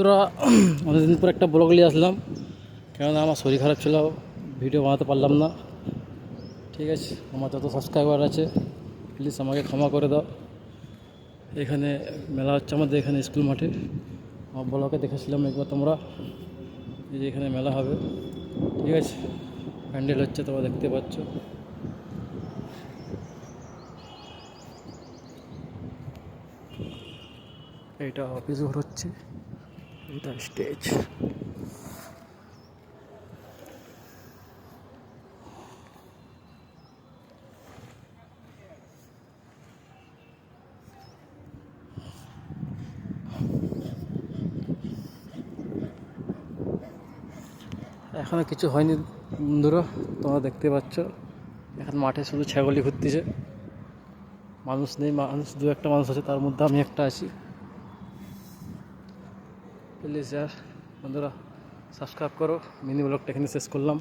তোরা অনেকদিন পর একটা ব্লগ নিয়ে আসলাম, কেননা আমার শরীর খারাপ ছিল, ভিডিও বানাতে পারলাম না। ঠিক আছে, আমার যত সাবস্ক্রাইবার আছে প্লিজ আমাকে ক্ষমা করে দাও। এখানে মেলা হচ্ছে আমাদের এখানে স্কুল মাঠে, আমার ব্লগে দেখেছিলাম একবার তোমরা, এই যে এখানে মেলা হবে। ঠিক আছে, প্যান্ডেল হচ্ছে, তোমরা দেখতে পাচ্ছ। এইটা অফিস ঘর হচ্ছে, এটা স্টেজ। এখনও কিছু হয়নি বন্ধুরা, তোমরা দেখতে পাচ্ছ। এখন মাঠে শুধু ছাগলই ঘুরতেছে, মানুষ নেই। মানুষ দু একটা মানুষ আছে, তার মধ্যে আমি একটা আছি। প্লিজ यार বন্ধুরা সাবস্ক্রাইব করো। মিনি ব্লগটা এখানে শেষ করলাম।